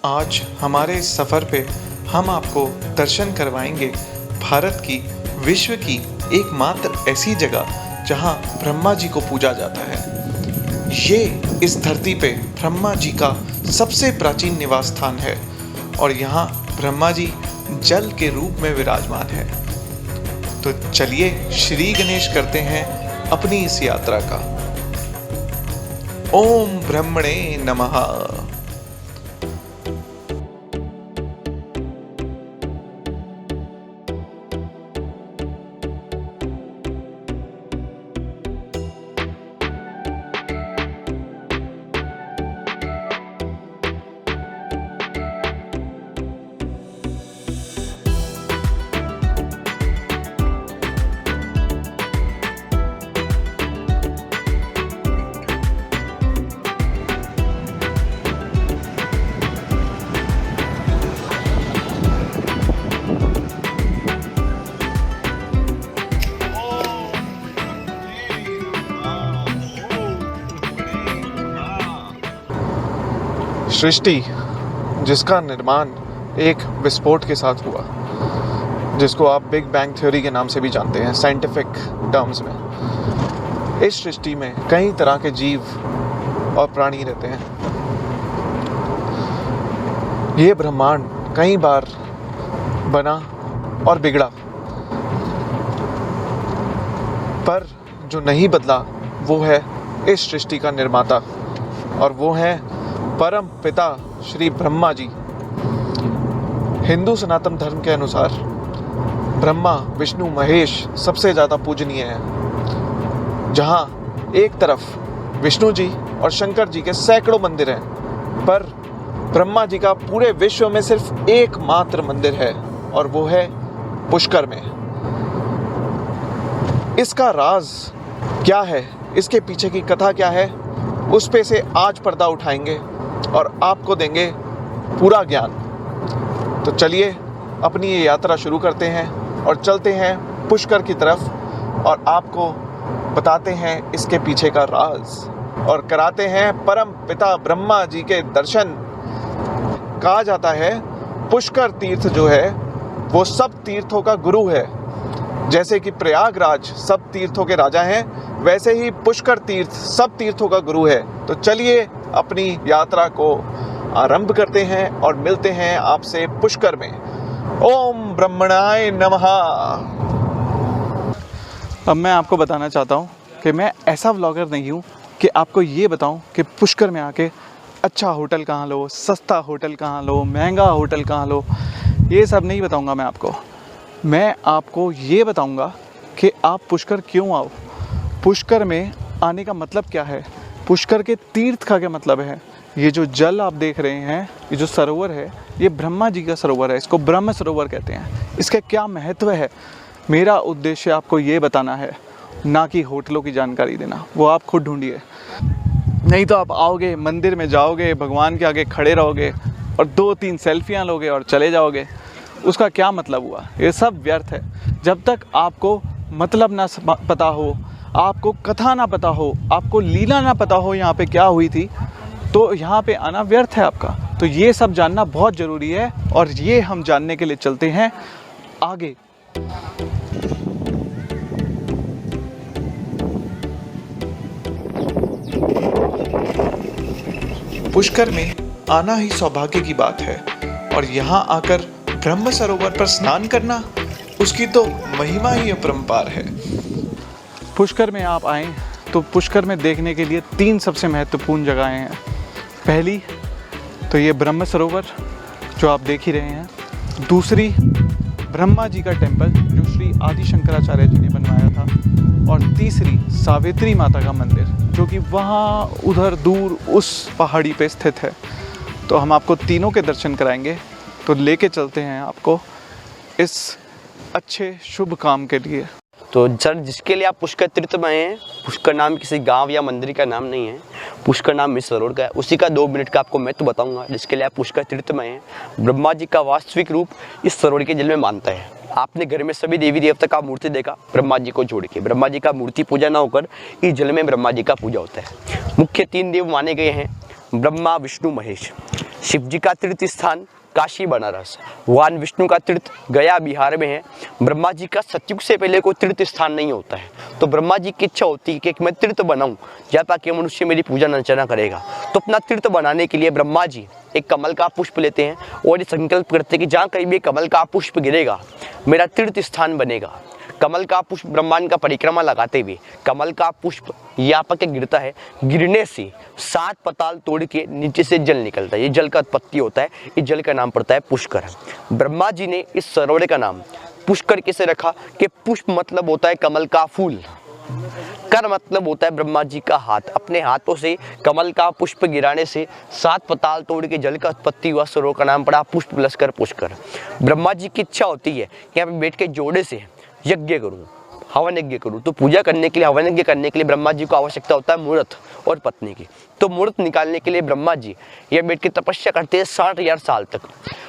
आज हमारे इस सफ़र पे हम आपको दर्शन करवाएंगे भारत की, विश्व की एकमात्र ऐसी जगह जहां ब्रह्मा जी को पूजा जाता है। ये इस धरती पे ब्रह्मा जी का सबसे प्राचीन निवास स्थान है और यहाँ ब्रह्मा जी जल के रूप में विराजमान है। तो चलिए श्री गणेश करते हैं अपनी इस यात्रा का। ओम ब्रह्मणे नमः। सृष्टि जिसका निर्माण एक विस्फोट के साथ हुआ, जिसको आप बिग बैंग थ्योरी के नाम से भी जानते हैं साइंटिफिक टर्म्स में। इस सृष्टि में कई तरह के जीव और प्राणी रहते हैं। ये ब्रह्मांड कई बार बना और बिगड़ा, पर जो नहीं बदला वो है इस सृष्टि का निर्माता, और वो है परम पिता श्री ब्रह्मा जी। हिंदू सनातन धर्म के अनुसार ब्रह्मा, विष्णु, महेश सबसे ज़्यादा पूजनीय है। जहाँ एक तरफ विष्णु जी और शंकर जी के सैकड़ों मंदिर हैं, पर ब्रह्मा जी का पूरे विश्व में सिर्फ एकमात्र मंदिर है और वो है पुष्कर में। इसका राज क्या है, इसके पीछे की कथा क्या है, उस पे से आज पर्दा उठाएंगे और आपको देंगे पूरा ज्ञान। तो चलिए अपनी ये यात्रा शुरू करते हैं और चलते हैं पुष्कर की तरफ और आपको बताते हैं इसके पीछे का राज और कराते हैं परम पिता ब्रह्मा जी के दर्शन। कहा जाता है पुष्कर तीर्थ जो है वो सब तीर्थों का गुरु है। जैसे कि प्रयागराज सब तीर्थों के राजा हैं, वैसे ही पुष्कर तीर्थ सब तीर्थों का गुरु है। तो चलिए अपनी यात्रा को आरंभ करते हैं और मिलते हैं आपसे पुष्कर में। ओम ब्रह्मणाय नमः। अब मैं आपको बताना चाहता हूँ कि मैं ऐसा व्लॉगर नहीं हूँ कि आपको ये बताऊँ कि पुष्कर में आके अच्छा होटल कहाँ लो, सस्ता होटल कहाँ लो, महंगा होटल कहाँ लो, ये सब नहीं बताऊँगा मैं आपको। मैं आपको ये बताऊँगा कि आप पुष्कर क्यों आओ, पुष्कर में आने का मतलब क्या है, पुष्कर के तीर्थ का क्या मतलब है। ये जो जल आप देख रहे हैं, ये जो सरोवर है, ये ब्रह्मा जी का सरोवर है, इसको ब्रह्म सरोवर कहते हैं। इसका क्या महत्व है, मेरा उद्देश्य आपको ये बताना है, ना कि होटलों की जानकारी देना। वो आप खुद ढूंढिए। नहीं तो आप आओगे, मंदिर में जाओगे, भगवान के आगे खड़े रहोगे और 2-3 सेल्फियाँ लोगे और चले जाओगे। उसका क्या मतलब हुआ? ये सब व्यर्थ है। जब तक आपको मतलब ना पता हो, आपको कथा ना पता हो, आपको लीला ना पता हो यहाँ पे क्या हुई थी, तो यहाँ पे आना व्यर्थ है आपका। तो ये सब जानना बहुत ज़रूरी है और ये हम जानने के लिए चलते हैं आगे। पुष्कर में आना ही सौभाग्य की बात है और यहाँ आकर ब्रह्म सरोवर पर स्नान करना, उसकी तो महिमा ही अपरंपार है। पुष्कर में आप आएँ तो पुष्कर में देखने के लिए 3 सबसे महत्वपूर्ण जगहें हैं। पहली तो ये ब्रह्म सरोवर जो आप देख ही रहे हैं, दूसरी ब्रह्मा जी का टेम्पल जो श्री आदि शंकराचार्य जी ने बनवाया था, और तीसरी सावित्री माता का मंदिर जो कि वहाँ उधर दूर उस पहाड़ी पे स्थित है। तो हम आपको तीनों के दर्शन कराएंगे। तो लेके चलते हैं आपको इस अच्छे शुभ काम के लिए। तो सर, जिसके लिए आप पुष्कर तीर्थ में हैं, पुष्कर नाम किसी गांव या मंदिर का नाम नहीं है, पुष्कर नाम इस सरोवर का है। उसी का 2 मिनट का आपको महत्व बताऊंगा। जिसके लिए आप पुष्कर तीर्थ में हैं, ब्रह्मा जी का वास्तविक रूप इस सरोवर के जल में मानता है। आपने घर में सभी देवी देवता का मूर्ति देखा, ब्रह्मा जी को जोड़ के। ब्रह्मा जी का मूर्ति पूजा ना होकर इस जल में ब्रह्मा जी का पूजा होता है। मुख्य 3 देव माने गए हैं, ब्रह्मा, विष्णु, महेश। शिव जी का तीर्थ स्थान काशी बनारस, भगवान विष्णु का तीर्थ गया बिहार में है। ब्रह्मा जी का सतयुग से पहले कोई तीर्थ स्थान नहीं होता है, तो ब्रह्मा जी की इच्छा होती है कि मैं तीर्थ बनाऊं जहाँ ताकि मनुष्य मेरी पूजा अर्चना करेगा। तो अपना तीर्थ बनाने के लिए ब्रह्मा जी एक कमल का पुष्प लेते हैं और ये संकल्प करते हैं कि जहाँ कहीं भी कमल का पुष्प गिरेगा मेरा तीर्थ स्थान बनेगा। कमल का पुष्प ब्रह्मांड का परिक्रमा लगाते हुए कमल का पुष्प यहाँ पर क्या गिरता है, गिरने से 7 पताल तोड़ के नीचे से जल निकलता है। ये जल का उत्पत्ति होता है, इस जल का नाम पड़ता है पुष्कर। ब्रह्मा जी ने इस सरोवर का नाम पुष्कर कैसे रखा कि पुष्प मतलब होता है कमल का फूल, कर मतलब होता है ब्रह्मा जी का हाथ। अपने हाथों से कमल का पुष्प गिराने से 7 पताल तोड़ के जल का उत्पत्ति हुआ, सरोवर का नाम पड़ा पुष्प प्लस कर पुष्कर। ब्रह्मा जी की इच्छा होती है कि यहाँ पे बैठ के जोड़े से यज्ञ करूँ, हवन यज्ञ करूँ। तो पूजा करने के लिए, हवन यज्ञ करने के लिए ब्रह्मा जी को आवश्यकता होता है मूर्त और पत्नी की। तो मूर्त निकालने के लिए ब्रह्मा जी ये बैठ के तपस्या करते हैं 60,000 साल तक।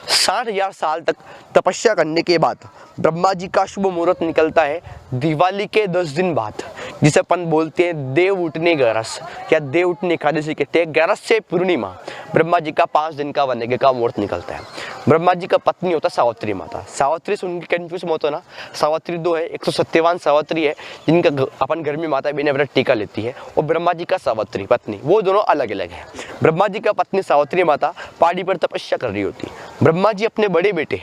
60,000 साल तक तपस्या करने के बाद ब्रह्मा जी का शुभ मुहूर्त निकलता है दिवाली के 10 दिन बाद, जिसे अपन बोलते हैं देव उठने ग्यारस या देव उठने एकादशी कहते हैं। ग्यारस से पूर्णिमा ब्रह्मा जी का 5 दिन का वन यज्ञ का मुहूर्त निकलता है। ब्रह्मा जी का पत्नी होता है सावित्री माता। सावित्री से उनकी कंफ्यूज मत होना, सावित्री 2 है, 1सत्यवान सावित्री है जिनका अपन घर में माता बहन व्रत टीका लेती है, और ब्रह्मा जी का सावित्री पत्नी, वो दोनों अलग अलग है। ब्रह्मा जी का पत्नी सावित्री माता पहाड़ी पर तपस्या कर रही होती है। ब्रह्मा जी अपने बड़े बेटे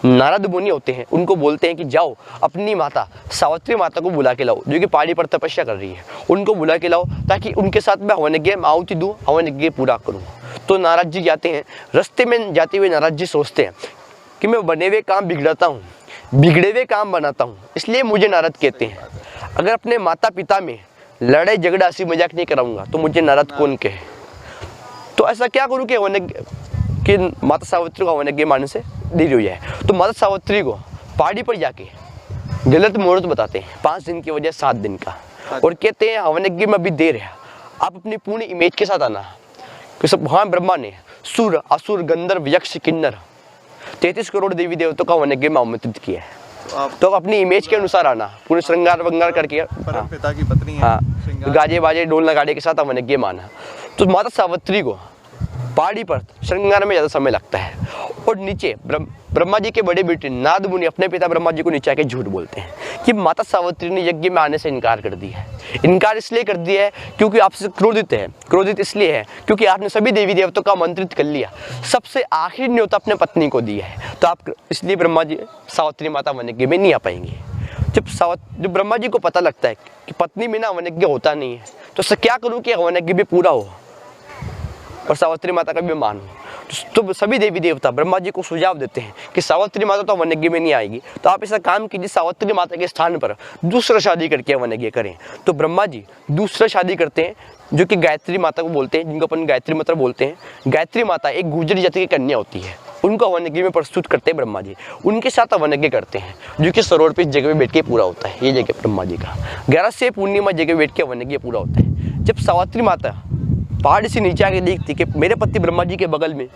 नारद मुनि होते हैं, उनको बोलते हैं कि जाओ अपनी माता सावित्री माता को बुला के लाओ जो कि पहाड़ी पर तपस्या कर रही है, उनको बुला के लाओ ताकि उनके साथ मैं हवन यज्ञ में आहुति दूँ, हवन यज्ञ पूरा करूँ। तो नारद जी जाते हैं, रास्ते में जाते हुए नारद जी सोचते हैं कि मैं बने हुए काम बिगड़ाता हूँ, बिगड़े हुए काम बनाता हूँ, इसलिए मुझे नारद कहते हैं। अगर अपने माता पिता में लड़ाई झगड़ा हंसी मजाक नहीं कराऊंगा तो मुझे नारद कौन कहे। तो ऐसा क्या करूँ कि हवन कि माता सावित्री को हवन यज्ञ मानने से देरी हो जाए। तो माता सावित्री को पहाड़ी पर जाके गलत मुहूर्त बताते हैं, 5 दिन की वजह 7 दिन का, और कहते हैं हवन यज्ञ में अभी देर है, आप अपनी पूरी इमेज के साथ आना। कि सब भगवान ब्रह्मा ने सुर असुर गंधर्व यक्ष किन्नर 33 करोड़ देवी देवताओं का हवन यज्ञ में आमंत्रित किया है। तो अपनी इमेज के अनुसार आना, पूरे श्रृंगार वंगार करके, परम पिता की पत्नी है, हाँ, गाजे बाजे ढोल नगाड़े के साथ हवन यज्ञ माना। तो माता सावित्री को पहाड़ी पर श्रृंगार में ज़्यादा समय लगता है, और नीचे ब्रह्मा जी के बड़े बेटे नारद मुनि अपने पिता ब्रह्मा जी को नीचे आके झूठ बोलते हैं कि माता सावित्री ने यज्ञ में आने से इनकार कर दिया है। इनकार इसलिए कर दिया है क्योंकि आपसे क्रोधित है। क्रोधित इसलिए है क्योंकि आपने सभी देवी देवताओं को आमंत्रित कर लिया, सबसे आखिरी न्योता अपने पत्नी को दिया है, तो आप इसलिए ब्रह्मा जी सावित्री माता वन यज्ञ में नहीं आ पाएंगे। जब ब्रह्मा जी को पता लगता है कि पत्नी बिना हवन यज्ञ होता नहीं है, तो क्या करूँ कि हवन यज्ञ भी पूरा हो और सावित्री माता का भी मान हो। तो सभी देवी देवता ब्रह्मा जी को सुझाव देते हैं कि सावित्री माता तो हवन यज्ञ में नहीं आएगी, तो आप ऐसा काम कीजिए सावित्री माता के स्थान पर दूसरा शादी करके हवन यज्ञ करें। तो ब्रह्मा जी दूसरा शादी करते हैं जो कि गायत्री माता को बोलते हैं, जिनको अपन गायत्री माता बोलते हैं। गायत्री माता एक गुर्जर जाति की कन्या होती है, उनको हवन यज्ञ में प्रस्तुत करते हैं ब्रह्मा जी, उनके साथ हवन यज्ञ करते हैं जो कि सरोवर पे इस जगह पे बैठ के पूरा होता है। ये जगह ब्रह्मा जी का 11 से पूर्णिमा जगह बैठ के हवन यज्ञ पूरा होता है। जब सावित्री माता पहाड़ से नीचे आके देखती कि मेरे पति ब्रह्मा जी के बगल में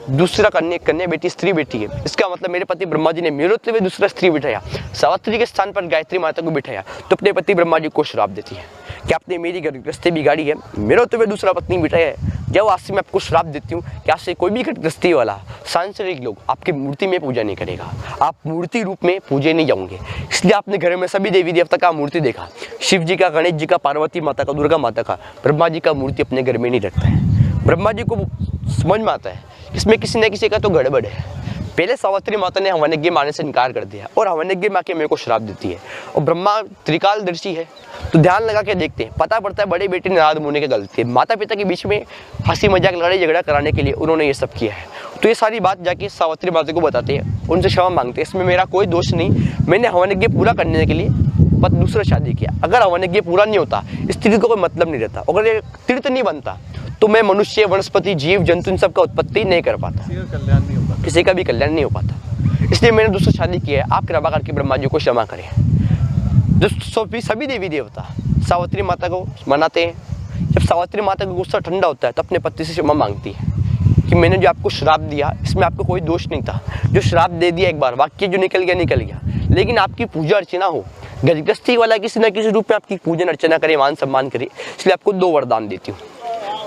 दूसरा कन्या बेटी स्त्री बेटी है, इसका मतलब मेरे पति ब्रह्मा जी ने मेरे होते हुए दूसरा स्त्री बिठाया, सावित्री के स्थान पर गायत्री माता को बिठाया, तो अपने पति ब्रह्मा जी को श्राप देती है कि आपने मेरी गृहस्थी बिगाड़ी है, मेरे होते हुए दूसरा पत्नी बिठाया है। जब आज से मैं आपको श्राप देती हूँ कि आज से कोई भी गृहस्थी वाला सांसारिक लोग आपकी मूर्ति में पूजा नहीं करेगा, आप मूर्ति रूप में पूजे नहीं जाओगे। इसलिए आपने घर में सभी देवी देवता का मूर्ति देखा, शिव जी का, गणेश जी का, पार्वती माता का, दुर्गा माता का, ब्रह्मा जी का मूर्ति अपने घर में नहीं रखता है। ब्रह्मा जी को समझ में आता है इसमें किसी न किसी का तो गड़बड़ है। पहले सावित्री माता ने हवन यज्ञ मानने से इनकार कर दिया और हवन यज्ञ में आके मेरे को श्राप देती है, और ब्रह्मा त्रिकालदर्शी है तो ध्यान लगा के देखते हैं, पता पड़ता है बड़े बेटे नारद मुनि की गलती है, माता पिता के बीच में हंसी मजाक लड़ाई झगड़ा कराने के लिए उन्होंने ये सब किया है। तो ये सारी बात जाके सावित्री माता को बताते हैं, उनसे क्षमा मांगते हैं, इसमें मेरा कोई दोष नहीं, मैंने हवन यज्ञ पूरा करने के लिए दूसरा शादी किया। अगर हवन यज्ञ पूरा नहीं होता इस तीर्थ को कोई मतलब नहीं रहता, अगर ये तीर्थ नहीं बनता तो मैं मनुष्य, वनस्पति, जीव जंतु इन सब का उत्पत्ति नहीं कर पाता, किसी का भी कल्याण नहीं हो पाता। इसलिए मैंने दूसरा शादी किया है, आप कृपा करके ब्रह्मा जी को क्षमा करें। जो सभी देवी देवता सावित्री माता को मनाते हैं, जब सावित्री माता का गुस्सा ठंडा होता है तो अपने पति से क्षमा मांगती है कि मैंने जो आपको श्राप दिया इसमें आपको कोई दोष नहीं था, जो श्राप दे दिया एक बार, वाक्य जो निकल गया, लेकिन आपकी पूजा अर्चना हो, गृहस्थी वाला किसी न किसी रूप में आपकी पूजन अर्चना करे, मान सम्मान करे, इसलिए आपको 2 वरदान देती हूँ।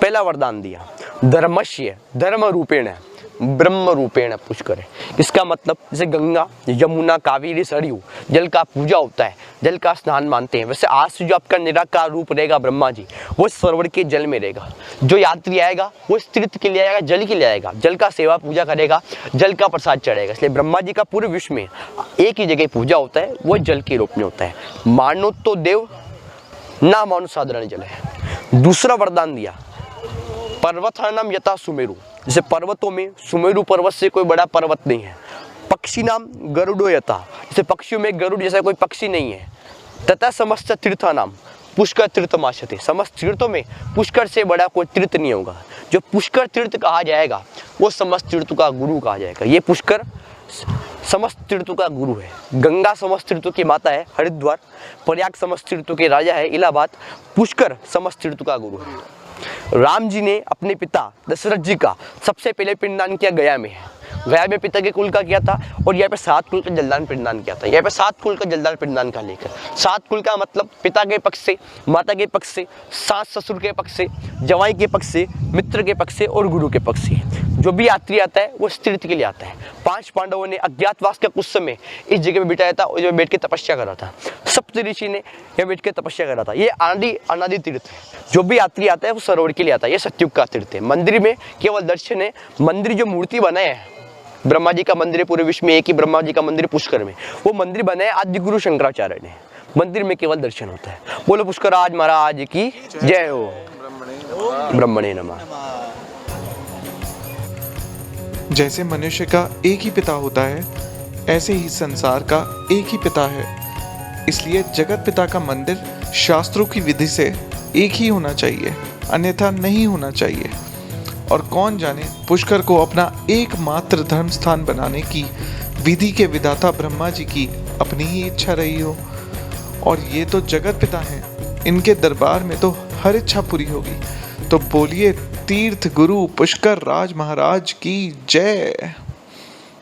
पहला वरदान दिया धर्मस्य धर्म रूपेण ब्रह्म रूपेण पुष्कर। इसका मतलब जैसे गंगा, यमुना, कावेरी, सरयू जल का पूजा होता है, जल का स्नान मानते हैं, वैसे आज से जो आपका निराकार रूप रहेगा ब्रह्मा जी, वो सरोवर के जल में रहेगा। जो यात्री आएगा वो इस तीर्थ के लिए आएगा, जल के लिए आएगा, जल का सेवा पूजा करेगा, जल का प्रसाद चढ़ेगा। इसलिए ब्रह्मा जी का पूरे विश्व में एक ही जगह पूजा होता है, वो जल के रूप में होता है। मानो तो देव, ना मानो साधारण जल है। दूसरा वरदान दिया, पर्वतानाम यथा सुमेरु, जैसे पर्वतों में सुमेरु पर्वत से कोई बड़ा पर्वत नहीं है। पक्षी नाम गरुड़ो यथा, जैसे पक्षियों में गरुड़ जैसा कोई पक्षी नहीं है। तथा समस्त तीर्था नाम पुष्कर तीर्थमाश्यते, समस्त तीर्थों में पुष्कर से बड़ा कोई तीर्थ नहीं होगा। जो पुष्कर तीर्थ कहा जाएगा वो समस्त तीर्थों का गुरु कहा जाएगा। ये पुष्कर समस्त तीर्थों का गुरु है। गंगा समस्त तीर्थों की माता है हरिद्वार, प्रयाग समस्त तीर्थों के राजा है इलाहाबाद, पुष्कर समस्त तीर्थों का गुरु है। राम जी ने अपने पिता दशरथ जी का सबसे पहले पिंडदान किया गया में है। गया में पिता के कुल का किया था और यहाँ पे 7 कुल का जलदान पिंडदान किया था। यहाँ पे 7 कुल का जलदान पिंडदान का लेकर 7 कुल का मतलब पिता के पक्ष से, माता के पक्ष से, सास ससुर के पक्ष से, जवाई के पक्ष से, मित्र के पक्ष से और गुरु के पक्ष से। जो भी यात्री आता है वो इस तीर्थ के लिए आता है। 5 पांडवों ने अज्ञातवास का कुछ समय इस जगह पे बिताया था और जो बैठ के तपस्या कर रहा था। सप्त ऋषि ने यहाँ बैठ के तपस्या कर रहा था। ये अनादि तीर्थ है। जो भी यात्री आता है वो सरोवर के लिए आता है। ये सत्युग का तीर्थ है। मंदिर में केवल दर्शन है। मंदिर जो मूर्ति बनाए हैं, ब्रह्मा जी का मंदिर है पूरे विश्व में, एक ही ब्रह्मा जी का मंदिर पुष्कर में, वो मंदिर बनाया आदि गुरु शंकराचार्य ने। मंदिर में केवल दर्शन होता है। बोलो पुष्कराज महाराज की जय हो। ब्रह्मणे नमः। जैसे मनुष्य का एक ही पिता होता है, ऐसे ही संसार का एक ही पिता है। इसलिए जगत पिता का मंदिर शास्त्रों की विधि से एक ही होना चाहिए, अन्यथा नहीं होना चाहिए। और कौन जाने पुष्कर को अपना एकमात्र धर्म स्थान बनाने की विधि के विधाता ब्रह्मा जी की अपनी ही इच्छा रही हो। और ये तो जगत पिता हैं, इनके दरबार में तो हर इच्छा पूरी होगी। तो बोलिए तीर्थ गुरु पुष्कर राज महाराज की जय।